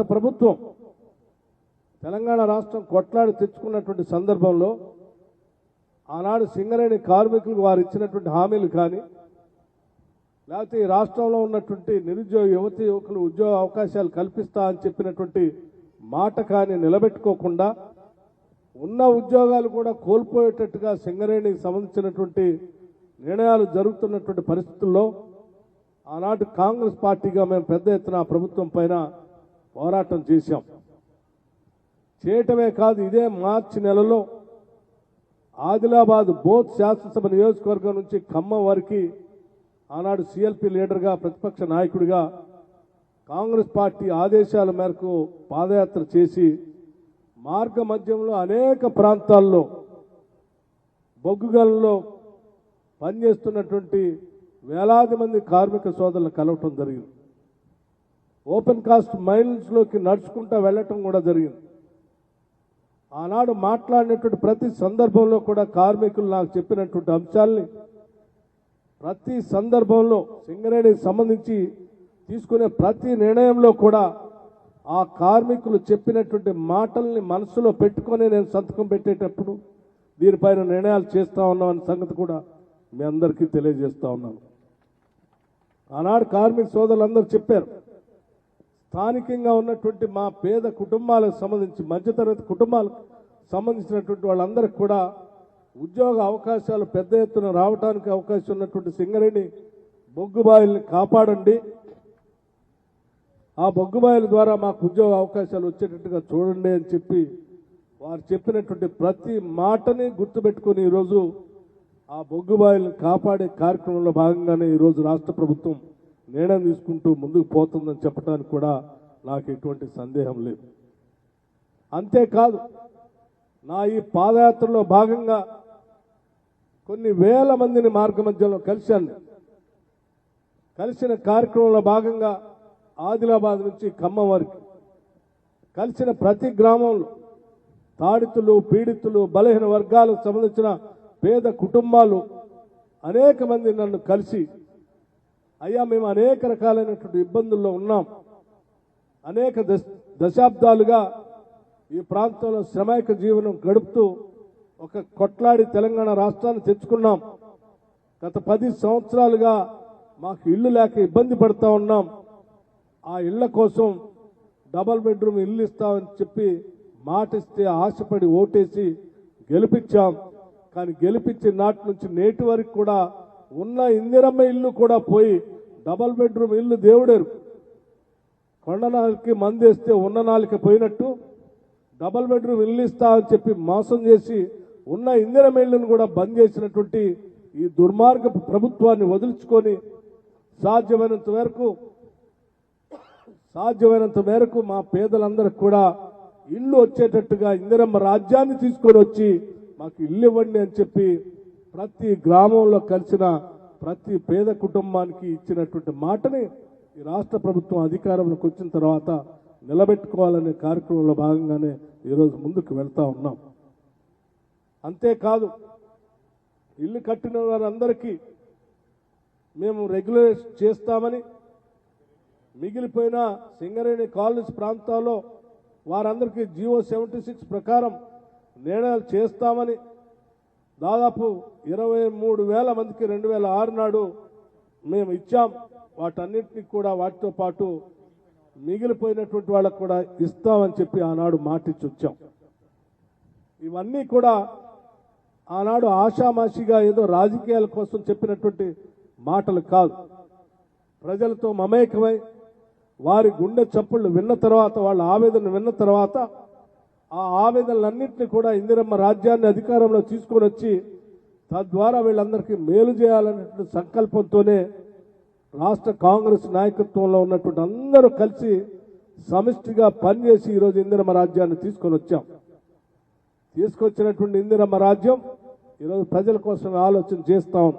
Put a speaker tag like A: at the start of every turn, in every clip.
A: గత ప్రభుత్వం తెలంగాణ రాష్ట్రం కొట్లాడి తెచ్చుకున్నటువంటి సందర్భంలో ఆనాడు సింగరేణి కార్మికులకు వారు ఇచ్చినటువంటి హామీలు కానీ లేకపోతే ఈ రాష్ట్రంలో ఉన్నటువంటి నిరుద్యోగ యువతి యువకులు ఉద్యోగ అవకాశాలు కల్పిస్తా అని చెప్పినటువంటి మాట కానీ నిలబెట్టుకోకుండా ఉన్న ఉద్యోగాలు కూడా కోల్పోయేటట్టుగా సింగరేణికి సంబంధించినటువంటి నిర్ణయాలు జరుగుతున్నటువంటి పరిస్థితుల్లో ఆనాటి కాంగ్రెస్ పార్టీగా మేము పెద్ద ఎత్తున ప్రభుత్వం పైన పోరాటం చేశాం. చేయటమే కాదు, ఇదే మార్చి నెలలో ఆదిలాబాద్ బోత్ శాసనసభ నియోజకవర్గం నుంచి ఖమ్మం వరకు ఆనాడు సిఎల్పి లీడర్గా ప్రతిపక్ష నాయకుడిగా కాంగ్రెస్ పార్టీ ఆదేశాల మేరకు పాదయాత్ర చేసి మార్గ మధ్యంలో అనేక ప్రాంతాల్లో బొగ్గుగల్లో పనిచేస్తున్నటువంటి వేలాది మంది కార్మిక సోదరులను కలవటం జరిగింది. ఓపెన్ కాస్ట్ మైన్స్లోకి నడుచుకుంటూ వెళ్ళటం కూడా జరిగింది. ఆనాడు మాట్లాడినటువంటి ప్రతి సందర్భంలో కూడా కార్మికులు నాకు చెప్పినటువంటి అంశాలని ప్రతి సందర్భంలో సింగరేణికి సంబంధించి తీసుకునే ప్రతి నిర్ణయంలో కూడా ఆ కార్మికులు చెప్పినటువంటి మాటల్ని మనసులో పెట్టుకొని నేను సంతకం పెట్టేటప్పుడు దీనిపైన నిర్ణయాలు చేస్తా ఉన్నాం అనే సంగతి కూడా మీ అందరికీ తెలియజేస్తా ఉన్నాను. ఆనాడు కార్మిక సోదరులందరూ చెప్పారు, స్థానికంగా ఉన్నటువంటి మా పేద కుటుంబాలకు సంబంధించి మధ్యతరగతి కుటుంబాలకు సంబంధించినటువంటి వాళ్ళందరికీ కూడా ఉద్యోగ అవకాశాలు పెద్ద ఎత్తున రావడానికి అవకాశం ఉన్నటువంటి సింగరేణి బొగ్గుబాయిల్ని కాపాడండి, ఆ బొగ్గుబాయిల ద్వారా మాకు ఉద్యోగ అవకాశాలు వచ్చేటట్టుగా చూడండి అని చెప్పి వారు చెప్పినటువంటి ప్రతి మాటని గుర్తుపెట్టుకుని ఈరోజు ఆ బొగ్గుబాయిల్ని కాపాడే కార్యక్రమంలో భాగంగానే ఈరోజు రాష్ట్ర ప్రభుత్వం నిర్ణయం తీసుకుంటూ ముందుకు పోతుందని చెప్పడానికి కూడా నాకు ఎటువంటి సందేహం లేదు. అంతేకాదు, నా ఈ పాదయాత్రలో భాగంగా కొన్ని వేల మందిని మార్గ మధ్యలో కలిశాను. కలిసిన కార్యక్రమంలో భాగంగా ఆదిలాబాద్ నుంచి ఖమ్మం వరకు కలిసిన ప్రతి గ్రామంలో తాడితులు, పీడితులు, బలహీన వర్గాలకు సంబంధించిన పేద కుటుంబాలు అనేక మంది నన్ను కలిసి, అయ్యా మేము అనేక రకాలైనటువంటి ఇబ్బందుల్లో ఉన్నాం, అనేక దశాబ్దాలుగా ఈ ప్రాంతంలో శ్రమైక జీవనం గడుపుతూ ఒక కొట్లాడి తెలంగాణ రాష్ట్రాన్ని తెచ్చుకున్నాం, గత 10 సంవత్సరాలుగా మాకు ఇల్లు లేక ఇబ్బంది పడుతూ ఉన్నాం, ఆ ఇళ్ల కోసం డబల్ బెడ్రూమ్ ఇల్లు ఇస్తామని చెప్పి మాటిస్తే ఆశపడి ఓటేసి గెలిపించాం. కానీ గెలిపించిన నాటి నుంచి నేటి వరకు కూడా ఉన్న ఇందిరమ్మ ఇల్లు కూడా పోయి డబల్ బెడ్రూమ్ ఇల్లు దేవుడేరు, కొండనాలికి మందేస్తే ఉన్న నాలిక పోయినట్టు డబల్ బెడ్రూమ్ ఇల్లు ఇస్తామని చెప్పి మోసం చేసి ఉన్న ఇందిరమ్మ ఇళ్లను కూడా బంద్ చేసినటువంటి ఈ దుర్మార్గపు ప్రభుత్వాన్ని వదిలించుకొని సాధ్యమైనంత మేరకు మా పేదలందరికీ కూడా ఇల్లు వచ్చేటట్టుగా ఇందిరమ్మ రాజ్యాన్ని తీసుకొని వచ్చి మాకు ఇల్లు ఇవ్వండి అని చెప్పి ప్రతి గ్రామంలో కలిసిన ప్రతి పేద కుటుంబానికి ఇచ్చినటువంటి మాటని ఈ రాష్ట్ర ప్రభుత్వం అధికారంలోకి వచ్చిన తర్వాత నిలబెట్టుకోవాలనే కార్యక్రమంలో భాగంగానే ఈరోజు ముందుకు వెళ్తా ఉన్నాం. అంతేకాదు, ఇల్లు కట్టిన వారందరికీ మేము రెగ్యులైజ్ చేస్తామని, మిగిలిపోయిన సింగరేణి కాలనీస్ ప్రాంతాల్లో వారందరికీ జీవో 76 ప్రకారం నిర్ణయాలు చేస్తామని దాదాపు 23,000 మందికి 2006 నాడు మేము ఇచ్చాం. వాటన్నిటినీ కూడా వాటితో పాటు మిగిలిపోయినటువంటి వాళ్ళకు కూడా ఇస్తామని చెప్పి ఆనాడు మాటిచ్చి వచ్చాం. ఇవన్నీ కూడా ఆనాడు ఆషామాషిగా ఏదో రాజకీయాల కోసం చెప్పినటువంటి మాటలు కాదు. ప్రజలతో మమేకమై వారి గుండె చప్పుళ్ళు విన్న తర్వాత, వాళ్ళ ఆవేదన విన్న తర్వాత ఆ ఆవేదనలన్నింటినీ కూడా ఇందిరమ్మ రాజ్యాన్ని అధికారంలో తీసుకొని వచ్చి తద్వారా వీళ్ళందరికీ మేలు చేయాలనేటువంటి సంకల్పంతోనే రాష్ట్ర కాంగ్రెస్ నాయకత్వంలో ఉన్నటువంటి అందరూ కలిసి సమిష్టిగా పనిచేసి ఈరోజు ఇందిరమ్మ రాజ్యాన్ని తీసుకొని వచ్చాం. తీసుకొచ్చినటువంటి ఇందిరమ్మ రాజ్యం ఈరోజు ప్రజల కోసం ఆలోచన చేస్తాం.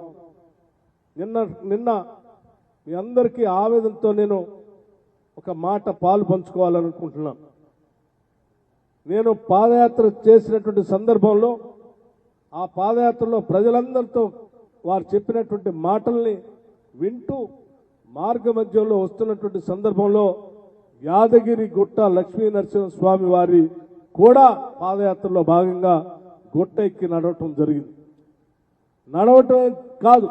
A: నిన్న మీ అందరికీ ఆవేదనతో నేను ఒక మాట పాలు పంచుకోవాలనుకుంటున్నాను. నేను పాదయాత్ర చేసినటువంటి సందర్భంలో ఆ పాదయాత్రలో ప్రజలందరితో వారు చెప్పినటువంటి మాటల్ని వింటూ మార్గ మధ్యంలో వస్తున్నటువంటి సందర్భంలో యాదగిరి గుట్ట లక్ష్మీ నరసింహస్వామి వారి కూడా పాదయాత్రలో భాగంగా గుట్ట ఎక్కి నడవటం జరిగింది. నడవటమే కాదు,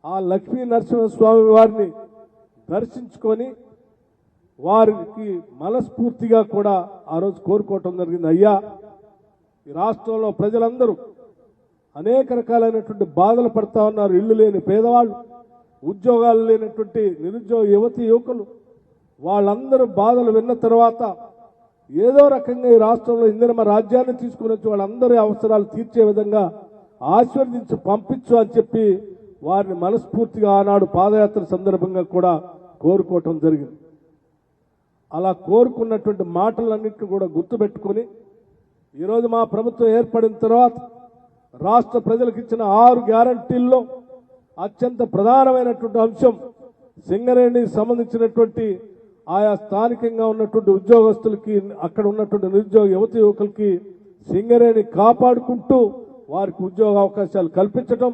A: ఆ లక్ష్మీ నరసింహస్వామి వారిని దర్శించుకొని వారికి మనస్ఫూర్తిగా కూడా ఆ రోజు కోరుకోవటం జరిగింది. అయ్యా, ఈ రాష్ట్రంలో ప్రజలందరూ అనేక రకాలైనటువంటి బాధలు పడతా ఉన్నారు. ఇళ్లు లేని పేదవాళ్ళు, ఉద్యోగాలు లేనటువంటి నిరుద్యోగ యువతి యువకులు, వాళ్ళందరూ బాధలు విన్న తర్వాత ఏదో రకంగా ఈ రాష్ట్రంలో ఇందిరమ్మ రాజ్యాన్ని తీసుకుని వచ్చి వాళ్ళందరి అవసరాలు తీర్చే విధంగా ఆశీర్వదించి పంపించు అని చెప్పి వారిని మనస్ఫూర్తిగా ఆనాడు పాదయాత్ర సందర్భంగా కూడా కోరుకోవటం జరిగింది. అలా కోరుకున్నటువంటి మాటలన్నింటినీ కూడా గుర్తుపెట్టుకుని ఈరోజు మా ప్రభుత్వం ఏర్పడిన తర్వాత రాష్ట్ర ప్రజలకు ఇచ్చిన 6 గ్యారంటీల్లో అత్యంత ప్రధానమైనటువంటి అంశం సింగరేణికి సంబంధించినటువంటి ఆయా స్థానికంగా ఉన్నటువంటి ఉద్యోగస్తులకి, అక్కడ ఉన్నటువంటి నిరుద్యోగ యువతి యువకులకి సింగరేణి కాపాడుకుంటూ వారికి ఉద్యోగ అవకాశాలు కల్పించటం,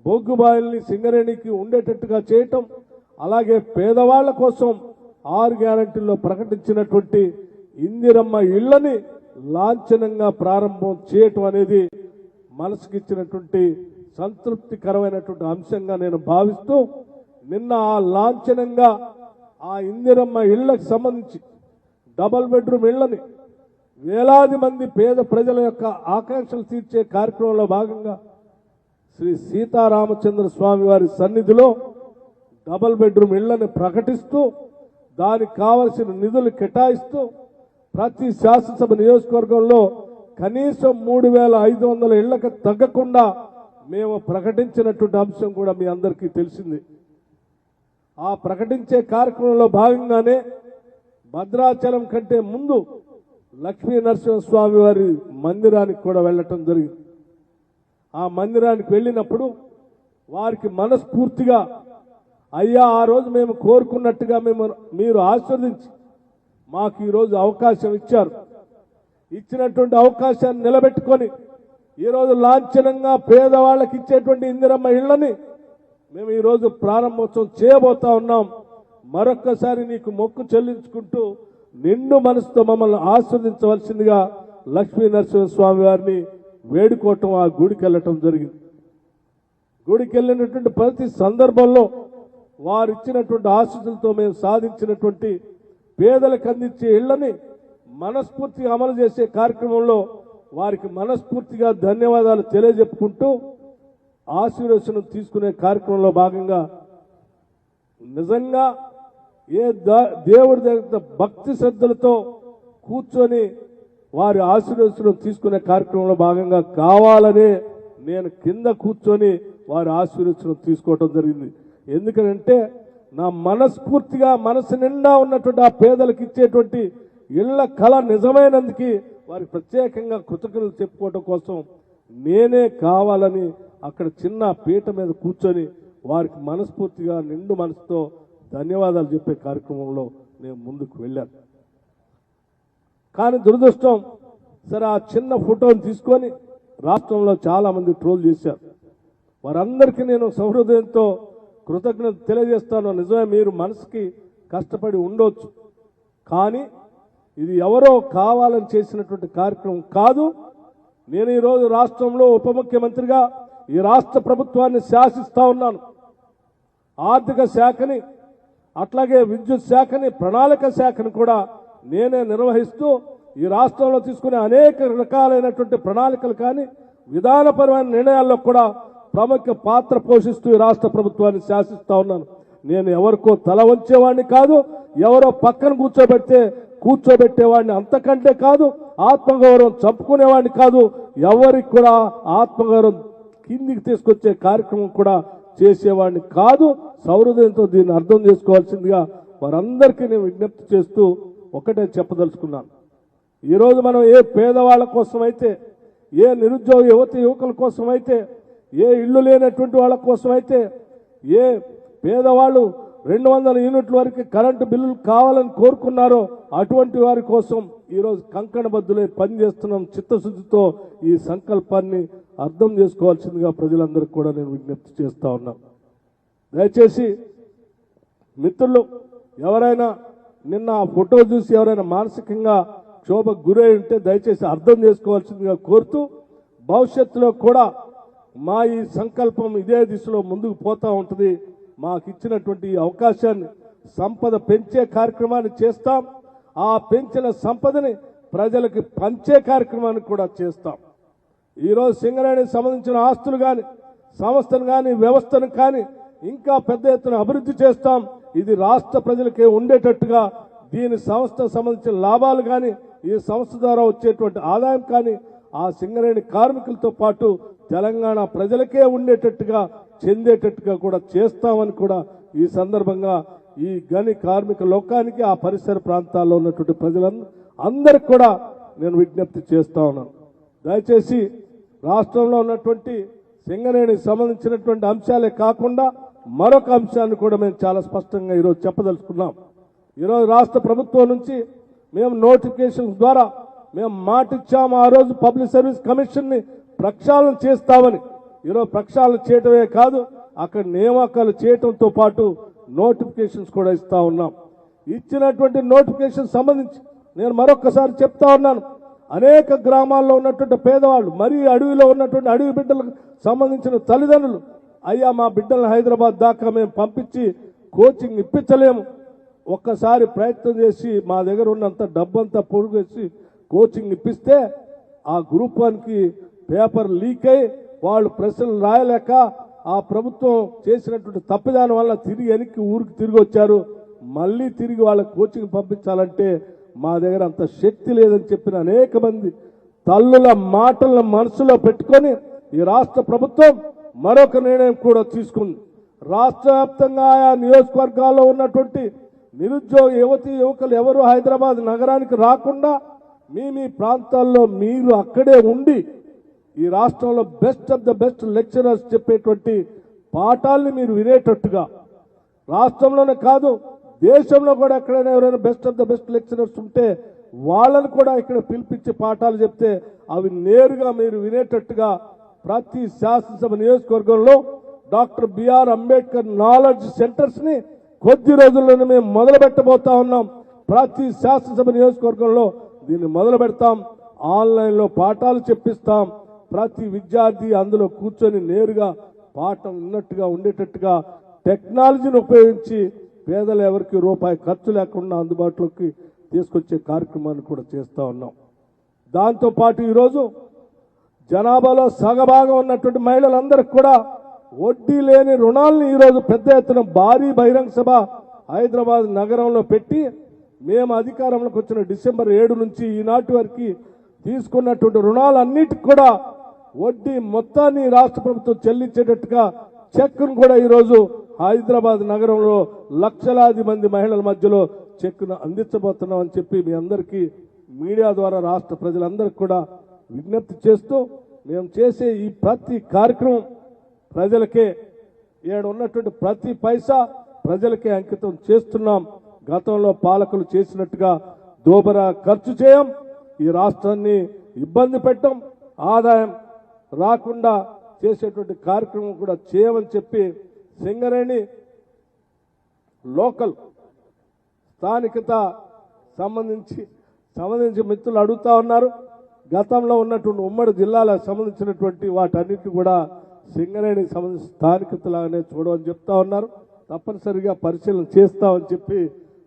A: బొగ్గుబాయిల్ని సింగరేణికి ఉండేటట్టుగా చేయటం, అలాగే పేదవాళ్ల కోసం 6 గ్యారంటీల్లో ప్రకటించినటువంటి ఇందిరమ్మ ఇళ్లని లాంఛనంగా ప్రారంభం చేయటం అనేది మనసుకిచ్చినటువంటి సంతృప్తికరమైనటువంటి అంశంగా నేను భావిస్తూ, నిన్న ఆ లాంఛనంగా ఆ ఇందిరమ్మ ఇళ్లకు సంబంధించి డబుల్ బెడ్రూమ్ ఇళ్లని వేలాది మంది పేద ప్రజల యొక్క ఆకాంక్షలు తీర్చే కార్యక్రమంలో భాగంగా శ్రీ సీతారామచంద్ర స్వామి వారి సన్నిధిలో డబుల్ బెడ్రూమ్ ఇళ్లను ప్రకటిస్తూ దానికి కావలసిన నిధులు కేటాయిస్తూ ప్రతి శాసనసభ నియోజకవర్గంలో కనీసం 3,500 ఇళ్లకు తగ్గకుండా మేము ప్రకటించినటువంటి అంశం కూడా మీ అందరికీ తెలిసింది. ఆ ప్రకటించే కార్యక్రమంలో భాగంగానే భద్రాచలం కంటే ముందు లక్ష్మీ నరసింహస్వామి వారి మందిరానికి కూడా వెళ్ళటం జరిగింది. ఆ మందిరానికి వెళ్ళినప్పుడు వారికి మనస్ఫూర్తిగా, అయ్యా, ఆ రోజు మేము కోరుకున్నట్టుగా మీరు ఆశీర్వదించి మాకు ఈరోజు అవకాశం ఇచ్చారు. ఇచ్చినటువంటి అవకాశాన్ని నిలబెట్టుకొని ఈరోజు లాంఛనంగా పేదవాళ్ళకి ఇచ్చేటువంటి ఇందిరమ్మ ఇళ్లని మేము ఈరోజు ప్రారంభోత్సవం చేయబోతా ఉన్నాం. మరొక్కసారి నీకు మొక్కు చెల్లించుకుంటూ నిండు మనసుతో మమ్మల్ని ఆస్వాదించవలసిందిగా లక్ష్మీ నరసింహస్వామి వారిని వేడుకోవటం, ఆ గుడికి వెళ్ళటం జరిగింది. గుడికి వెళ్ళినటువంటి ప్రతి సందర్భంలో వారు ఇచ్చినటువంటి ఆశీస్సులతో మేము సాధించినటువంటి పేదలకు అందించే ఇళ్లని మనస్ఫూర్తిగా అమలు చేసే కార్యక్రమంలో వారికి మనస్ఫూర్తిగా ధన్యవాదాలు తెలియజెప్పుకుంటూ ఆశీర్వచనం తీసుకునే కార్యక్రమంలో భాగంగా నిజంగా ఏ దేవుడి దగ్గర భక్తి శ్రద్ధలతో కూర్చొని వారి ఆశీర్వచనం తీసుకునే కార్యక్రమంలో భాగంగా కావాలనే నేను కింద కూర్చొని వారి ఆశీర్వచనం తీసుకోవటం జరిగింది. ఎందుకంటే నా మనస్ఫూర్తిగా మనసు నిండా ఉన్నటువంటి ఆ పేదలకు ఇచ్చేటువంటి ఇళ్ల కళ నిజమైనందుకు వారికి ప్రత్యేకంగా కృతజ్ఞతలు చెప్పుకోవడం కోసం నేనే కావాలని అక్కడ చిన్న పీట మీద కూర్చొని వారికి మనస్ఫూర్తిగా నిండు మనసుతో ధన్యవాదాలు చెప్పే కార్యక్రమంలో నేను ముందుకు వెళ్ళాను. కానీ దురదృష్టం, సరే ఆ చిన్న ఫోటోని తీసుకొని రాష్ట్రంలో చాలా మంది ట్రోల్ చేశారు. వారందరికీ నేను సహృదయంతో కృతజ్ఞత తెలియజేస్తాను. నిజమే, మీరు మనసుకి కష్టపడి ఉండొచ్చు, కానీ ఇది ఎవరో కావాలని చేసినటువంటి కార్యక్రమం కాదు. నేను ఈరోజు రాష్ట్రంలో ఉప ముఖ్యమంత్రిగా ఈ రాష్ట్ర ప్రభుత్వాన్ని శాసిస్తా ఉన్నాను. ఆర్థిక శాఖని, అట్లాగే విద్యుత్ శాఖని, ప్రణాళిక శాఖని కూడా నేనే నిర్వహిస్తూ ఈ రాష్ట్రంలో తీసుకునే అనేక రకాలైనటువంటి ప్రణాళికలు కానీ విధానపరమైన నిర్ణయాల్లో కూడా ప్రముఖ పాత్ర పోషిస్తూ ఈ రాష్ట్ర ప్రభుత్వాన్ని శాసిస్తా ఉన్నాను. నేను ఎవరికో తల వంచేవాడిని కాదు, ఎవరో పక్కన కూర్చోబెట్టేవాడిని అంతకంటే కాదు, ఆత్మగౌరవం చంపుకునేవాడిని కాదు, ఎవరికి కూడా ఆత్మగౌరవం కిందికి తీసుకొచ్చే కార్యక్రమం కూడా చేసేవాడిని కాదు. సౌహృదయంతో దీన్ని అర్థం చేసుకోవాల్సిందిగా వారందరికీ నేను విజ్ఞప్తి చేస్తూ ఒకటే చెప్పదలుచుకున్నాను. ఈరోజు మనం ఏ పేదవాళ్ళ కోసమైతే, ఏ నిరుద్యోగ యువతి యువకుల కోసమైతే, ఏ ఇళ్లు లేనటువంటి వాళ్ళ కోసమైతే, ఏ పేదవాళ్ళు 200 యూనిట్ల వరకు కరెంటు బిల్లులు కావాలని కోరుకున్నారో అటువంటి వారి కోసం ఈరోజు కంకణబద్దులై పనిచేస్తున్నాం. చిత్తశుద్ధితో ఈ సంకల్పాన్ని అర్థం చేసుకోవాల్సిందిగా ప్రజలందరికీ కూడా నేను విజ్ఞప్తి చేస్తా ఉన్నాను. దయచేసి మిత్రులు ఎవరైనా నిన్న ఆ ఫోటో చూసి ఎవరైనా మానసికంగా క్షోభకు గురై ఉంటే దయచేసి అర్థం చేసుకోవాల్సిందిగా కోరుతూ భవిష్యత్తులో కూడా మా ఈ సంకల్పం ఇదే దిశలో ముందుకు పోతా ఉంటుంది. మాకు ఇచ్చినటువంటి ఈ అవకాశాన్ని సంపద పెంచే కార్యక్రమాన్ని చేస్తాం. ఆ పెంచిన సంపదని ప్రజలకి పంచే కార్యక్రమాన్ని కూడా చేస్తాం. ఈరోజు సింగరేణికి సంబంధించిన ఆస్తులు కానీ సంస్థను కానీ వ్యవస్థను కానీ ఇంకా పెద్ద ఎత్తున అభివృద్ధి చేస్తాం. ఇది రాష్ట్ర ప్రజలకే ఉండేటట్టుగా దీని సంస్థ సంబంధించిన లాభాలు కానీ ఈ సంస్థ ద్వారా వచ్చేటువంటి ఆదాయం కానీ ఆ సింగరేణి కార్మికులతో పాటు తెలంగాణ ప్రజలకే ఉండేటట్టుగా చెందేటట్టుగా కూడా చేస్తామని కూడా ఈ సందర్భంగా ఈ గని కార్మిక లోకానికి ఆ పరిసర ప్రాంతాల్లో ఉన్నటువంటి ప్రజలందరికీ కూడా నేను విజ్ఞప్తి చేస్తా ఉన్నాను. దయచేసి రాష్ట్రంలో ఉన్నటువంటి సింగరేణికి సంబంధించినటువంటి అంశాలే కాకుండా మరొక అంశాన్ని కూడా మేము చాలా స్పష్టంగా ఈరోజు చెప్పదలుచుకున్నాం. ఈరోజు రాష్ట్ర ప్రభుత్వం నుంచి మేము నోటిఫికేషన్స్ ద్వారా మేము మాట ఇచ్చాము. ఆ రోజు పబ్లిక్ సర్వీస్ కమిషన్ ని ప్రక్షాళన చేస్తామని. ఈరోజు ప్రక్షాళన చేయటమే కాదు, అక్కడ నియామకాలు చేయటంతో పాటు నోటిఫికేషన్స్ కూడా ఇస్తా ఉన్నాం. ఇచ్చినటువంటి నోటిఫికేషన్ సంబంధించి నేను మరొకసారి చెప్తా ఉన్నాను. అనేక గ్రామాల్లో ఉన్నటువంటి పేదవాళ్ళు, మరీ అడవిలో ఉన్నటువంటి అడవి బిడ్డలకు సంబంధించిన తల్లిదండ్రులు, అయ్యా మా బిడ్డలను హైదరాబాద్ దాకా మేము పంపించి కోచింగ్ ఇప్పించలేము, ఒక్కసారి ప్రయత్నం చేసి మా దగ్గర ఉన్నంత డబ్బంతా పొడుగేసి కోచింగ్ ఇప్పిస్తే ఆ గ్రూప్ 1కి పేపర్ లీక్ అయి వాళ్ళు ప్రశ్నలు రాయలేక ఆ ప్రభుత్వం చేసినటువంటి తప్పిదాని వల్ల తిరిగి వెనక్కి ఊరికి తిరిగి వచ్చారు. మళ్ళీ తిరిగి వాళ్ళకి కోచింగ్ పంపించాలంటే మా దగ్గర అంత శక్తి లేదని చెప్పిన అనేక మంది తల్లుల మాటలను మనసులో పెట్టుకొని ఈ రాష్ట్ర ప్రభుత్వం మరొక నిర్ణయం కూడా తీసుకుంది. రాష్ట్ర వ్యాప్తంగా ఆయా నియోజకవర్గాల్లో ఉన్నటువంటి నిరుద్యోగ యువకులు ఎవరు హైదరాబాద్ నగరానికి రాకుండా మీ ప్రాంతాల్లో మీరు అక్కడే ఉండి ఈ రాష్ట్రంలో best of the best lecturers చెప్పేటువంటి పాఠాలని మీరు వినేటట్టుగా, రాష్ట్రంలోనే కాదు దేశంలో కూడా ఎక్కడైనా ఎవరైనా best of the best lecturers ఉంటే వాళ్ళని కూడా ఇక్కడ పిలిపించి పాఠాలు చెప్తే అవి నేరుగా మీరు వినేటట్టుగా ప్రతి శాసనసభ నియోజకవర్గంలో doctor BR Ambedkar knowledge centres ని కొద్ది రోజుల్లోనే మేము మొదలు పెట్టబోతా ఉన్నాం. ప్రతి శాసనసభ నియోజకవర్గంలో దీన్ని మొదలు పెడతాం. ఆన్లైన్లో పాఠాలు చెప్పిస్తాం. ప్రతి విద్యార్థి అందులో కూర్చొని నేరుగా పాఠం ఉన్నట్టుగా ఉండేటట్టుగా టెక్నాలజీని ఉపయోగించి పేదలు ఎవరికి రూపాయి ఖర్చు లేకుండా అందుబాటులోకి తీసుకొచ్చే కార్యక్రమాన్ని కూడా చేస్తూ ఉన్నాం. దాంతోపాటు ఈరోజు జనాభాలో సగభాగం ఉన్నటువంటి మహిళలందరికీ కూడా వడ్డీ లేని రుణాలను ఈరోజు పెద్ద ఎత్తున భారీ బహిరంగ సభ హైదరాబాద్ నగరంలో పెట్టి మేము అధికారంలోకి వచ్చిన డిసెంబర్ 7 నుంచి ఈనాటి వరకు తీసుకున్నటువంటి రుణాలన్నిటికి కూడా వడ్డీ మొత్తాన్ని రాష్ట్ర ప్రభుత్వం చెల్లించేటట్టుగా చెక్కును కూడా ఈరోజు హైదరాబాద్ నగరంలో లక్షలాది మంది మహిళల మధ్యలో చెక్కును అందించబోతున్నాం అని చెప్పి మీ అందరికీ మీడియా ద్వారా రాష్ట్ర ప్రజలందరికీ కూడా విజ్ఞప్తి చేస్తూ మేము చేసే ఈ ప్రతి కార్యక్రమం ప్రజలకే, ఏడు ఉన్నటువంటి ప్రతి పైసా ప్రజలకే అంకితం చేస్తున్నాం. గతంలో పాలకులు చేసినట్టుగా దోబరా ఖర్చు చేయం, ఈ రాష్ట్రాన్ని ఇబ్బంది పెట్టం, ఆదాయం రాకుండా చేసేటువంటి కార్యక్రమం కూడా చేయమని చెప్పి సింగరేణి లోకల్ స్థానికత సంబంధించి మిత్రులు అడుగుతా ఉన్నారు. గతంలో ఉన్నటువంటి ఉమ్మడి జిల్లాలకు సంబంధించినటువంటి వాటన్నిటిని కూడా సింగరేణికి సంబంధించిన స్థానికతలాగానే చూడమని చెప్తా ఉన్నారు. తప్పనిసరిగా పరిశీలన చేస్తామని చెప్పి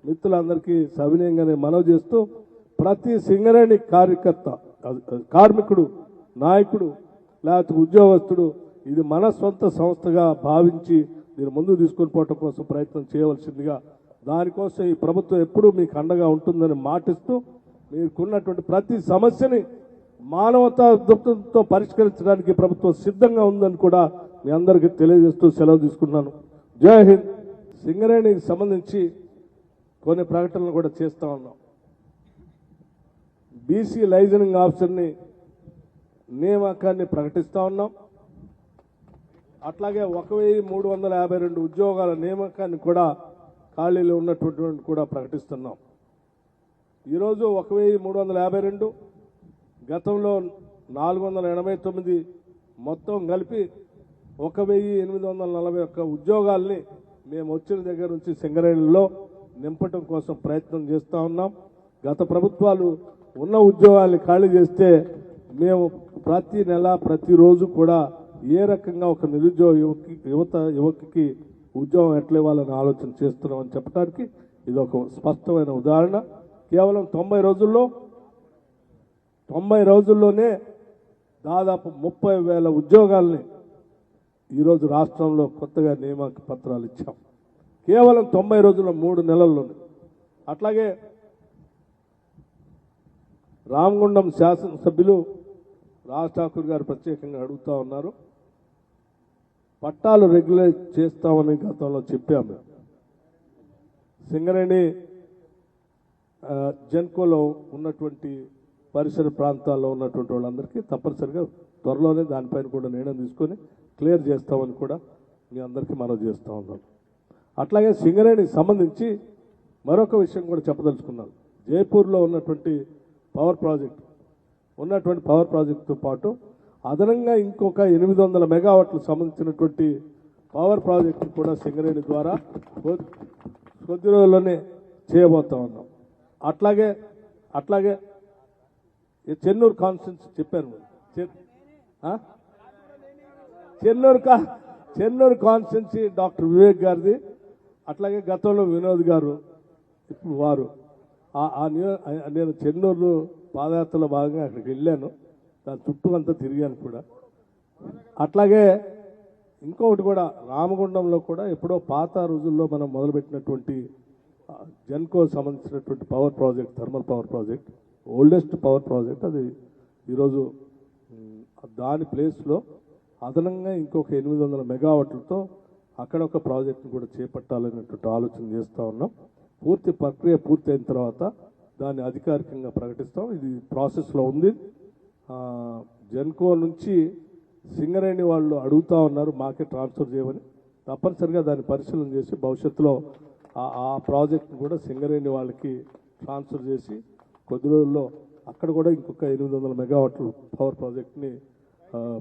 A: మిత్రులందరికీ సవినయంగానే మనవి చేస్తూ ప్రతి సింగరేణి కార్మికుడు, నాయకుడు లేకపోతే ఉద్యోగస్తుడు ఇది మన సొంత సంస్థగా భావించి దీన్ని ముందుకు తీసుకొని పోవటం కోసం ప్రయత్నం చేయవలసిందిగా, దానికోసం ఈ ప్రభుత్వం ఎప్పుడూ మీకు అండగా ఉంటుందని మాటిస్తూ మీకున్నటువంటి ప్రతి సమస్యని మానవతా దృక్పథంతో పరిష్కరించడానికి ప్రభుత్వం సిద్ధంగా ఉందని కూడా మీ అందరికీ తెలియజేస్తూ సెలవు తీసుకున్నాను. జై హింద్. సింగరేణికి సంబంధించి కొన్ని ప్రకటనలు కూడా చేస్తా ఉన్నాం. బీసీ లైజనింగ్ ఆఫీసర్ని నియామకాన్ని ప్రకటిస్తా ఉన్నాం. అట్లాగే 1352 ఉద్యోగాల నియామకాన్ని కూడా ఖాళీలో ఉన్నటువంటి కూడా ప్రకటిస్తున్నాం. ఈరోజు 1352, గతంలో 489, మొత్తం కలిపి 1841 ఉద్యోగాల్ని మేము వచ్చిన దగ్గర నుంచి సింగరేణిలో నింపటం కోసం ప్రయత్నం చేస్తూ ఉన్నాం. గత ప్రభుత్వాలు ఉన్న ఉద్యోగాల్ని ఖాళీ చేస్తే మేము ప్రతి నెల ప్రతిరోజు కూడా ఏ రకంగా ఒక నిరుద్యోగ యువకుకి ఉద్యోగం ఎట్లా ఇవ్వాలని ఆలోచన చేస్తున్నామని చెప్పడానికి ఇది ఒక స్పష్టమైన ఉదాహరణ. కేవలం 90 రోజుల్లోనే దాదాపు 30,000 ఉద్యోగాల్ని ఈరోజు రాష్ట్రంలో కొత్తగా నియామక పత్రాలు ఇచ్చాం. కేవలం 90 రోజుల్లో 3 నెలల్లోనే. అట్లాగే రామగుండం శాసనసభ్యులు రాజ్ ఠాకూర్ గారు ప్రత్యేకంగా అడుగుతా ఉన్నారు. పట్టాలు రెగ్యులేట్ చేస్తామని గతంలో చెప్పాము. సింగరేణి జెన్కోలో ఉన్నటువంటి పరిసర ప్రాంతాల్లో ఉన్నటువంటి వాళ్ళందరికీ తప్పనిసరిగా త్వరలోనే దానిపైన కూడా నిర్ణయం తీసుకొని క్లియర్ చేస్తామని కూడా మీ అందరికీ మనవి చేస్తూ ఉన్నాం. అట్లాగే సింగరేణికి సంబంధించి మరొక విషయం కూడా చెప్పదలుచుకున్నాను. జైపూర్లో ఉన్నటువంటి పవర్ ప్రాజెక్టుతో పాటు అదనంగా ఇంకొక 800 మెగావాట్లు సంబంధించినటువంటి పవర్ ప్రాజెక్టు కూడా సింగరేణి ద్వారా కొద్ది రోజుల్లోనే చేయబోతా ఉన్నాం. అట్లాగే చెన్నూరు కాన్స్టిట్యూన్సీ చెప్పాను. చెన్నూరు కాన్స్టిట్యూన్సీ డాక్టర్ వివేక్ గారిది. అట్లాగే గతంలో వినోద్ గారు, ఇప్పుడు వారు. నేను చెన్నూరు పాదయాత్రలో భాగంగా అక్కడికి వెళ్ళాను. దాని చుట్టూ అంతా తిరిగాను కూడా. అట్లాగే ఇంకొకటి కూడా రామగుండంలో కూడా ఎప్పుడో పాత రోజుల్లో మనం మొదలుపెట్టినటువంటి జెన్కో సంబంధించినటువంటి power project, thermal power project, oldest power project. అది ఈరోజు దాని ప్లేస్లో అదనంగా ఇంకొక 800 మెగావాట్లతో అక్కడ ఒక ప్రాజెక్టును కూడా చేపట్టాలనేటువంటి ఆలోచన చేస్తూ ఉన్నాం. పూర్తి ప్రక్రియ పూర్తయిన తర్వాత దాన్ని అధికారికంగా ప్రకటిస్తాం. ఇది ప్రాసెస్లో ఉంది. జెన్కో నుంచి సింగరేణి వాళ్ళు అడుగుతూ ఉన్నారు మాకే ట్రాన్స్ఫర్ చేయమని. తప్పనిసరిగా దాన్ని పరిశీలన చేసి భవిష్యత్తులో ఆ ప్రాజెక్ట్ను కూడా సింగరేణి వాళ్ళకి ట్రాన్స్ఫర్ చేసి కొద్ది రోజుల్లో అక్కడ కూడా ఇంకొక 800 మెగావాట్ల పవర్ ప్రాజెక్ట్ని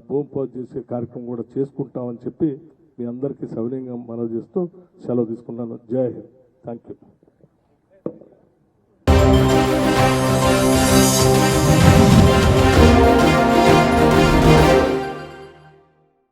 A: భూమి పూజ చేసే కార్యక్రమం కూడా చేసుకుంటామని చెప్పి మీ అందరికీ సవినయంగా మనవి చేస్తూ సెలవు తీసుకున్నాను. జై హింద్. Thank you.